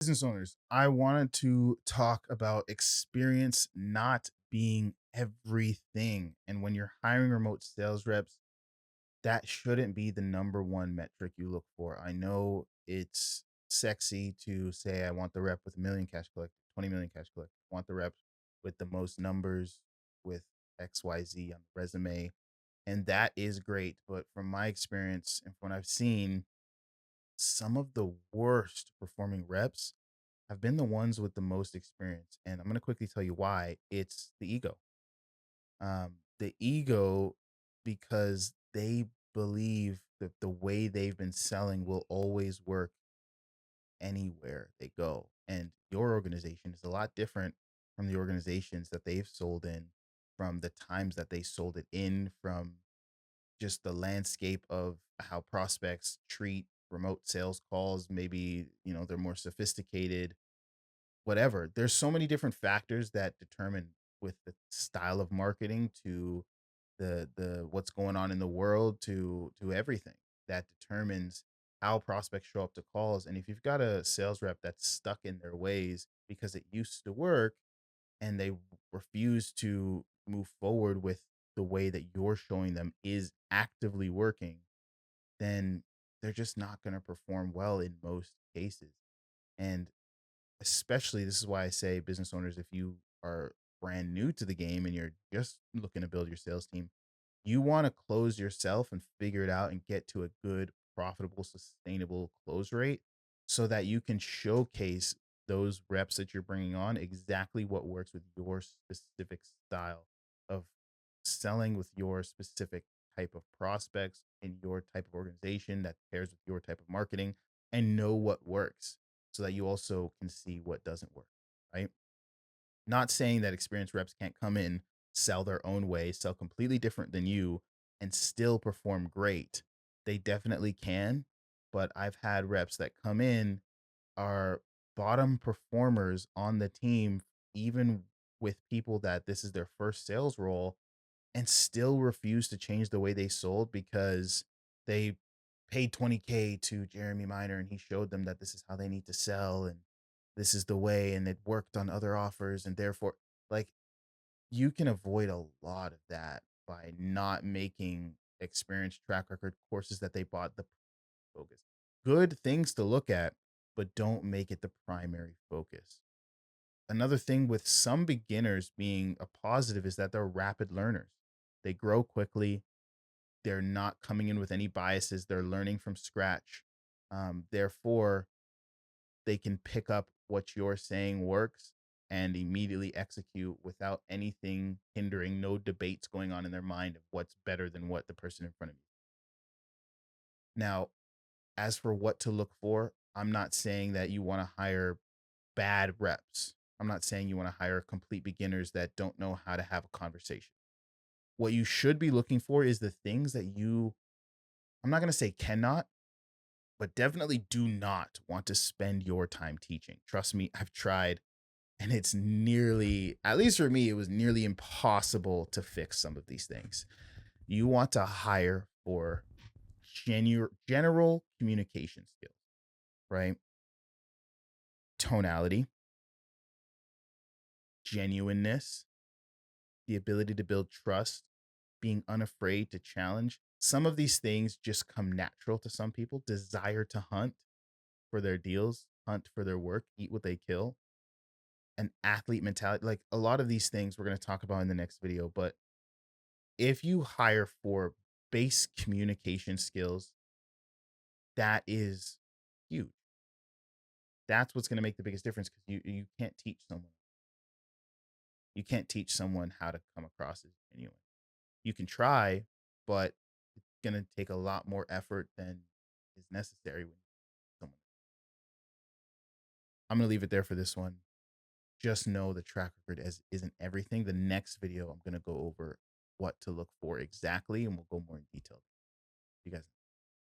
Business owners, I wanted to talk about experience not being everything. And when you're hiring remote sales reps, that shouldn't be the number one metric you look for. I know it's sexy to say, I want the rep with a million cash collect, 20 million cash collect. I want the rep with the most numbers with XYZ on the resume. And that is great. But from my experience and from what I've seen, some of the worst performing reps have been the ones with the most experience. And I'm going to quickly tell you why. It's the ego. The ego, because they believe that the way they've been selling will always work anywhere they go. And your organization is a lot different from the organizations that they've sold in, from the times that they sold it in, from just the landscape of how prospects treat remote sales calls. Maybe, they're more sophisticated, whatever. There's so many different factors that determine, with the style of marketing to the what's going on in the world to everything, that determines how prospects show up to calls. And if you've got a sales rep that's stuck in their ways because it used to work, and they refuse to move forward with the way that you're showing them is actively working, then they're just not going to perform well in most cases. And especially, this is why I say, business owners, if you are brand new to the game and you're just looking to build your sales team, you want to close yourself and figure it out and get to a good, profitable, sustainable close rate, so that you can showcase those reps that you're bringing on exactly what works with your specific style of selling, with your specific type of prospects in your type of organization that pairs with your type of marketing, and know what works, so that you also can see what doesn't work, right? Not saying that experienced reps can't come in, sell their own way, sell completely different than you, and still perform great. They definitely can. But I've had reps that come in, are bottom performers on the team, even with people that this is their first sales role, and still refuse to change the way they sold because they paid 20K to Jeremy Miner and he showed them that this is how they need to sell and this is the way, and it worked on other offers. And therefore, like, you can avoid a lot of that by not making experience track record courses that they bought the focus. Good things to look at, but don't make it the primary focus. Another thing with some beginners being a positive is that they're rapid learners. They grow quickly. They're not coming in with any biases. They're learning from scratch. Therefore, they can pick up what you're saying works and immediately execute without anything hindering, no debates going on in their mind of what's better than what the person in front of you. Now, as for what to look for, I'm not saying that you want to hire bad reps. I'm not saying you want to hire complete beginners that don't know how to have a conversation. What you should be looking for is the things that you, I'm not going to say cannot, but definitely do not want to spend your time teaching. Trust me, I've tried, and it's nearly, at least for me, it was nearly impossible to fix some of these things. You want to hire for general communication skills, right? Tonality, genuineness, the ability to build trust, being unafraid to challenge. Some of these things just come natural to some people. Desire to hunt for their deals, hunt for their work, eat what they kill, an athlete mentality. Like, a lot of these things we're going to talk about in the next video. But if you hire for base communication skills, that is huge. That's what's going to make the biggest difference, because you can't teach someone. You can't teach someone how to come across as genuine. You can try, but it's going to take a lot more effort than is necessary when someone. I'm going to leave it there for this one. Just know the track record as isn't everything. The next video, I'm going to go over what to look for exactly, and we'll go more in detail. You guys.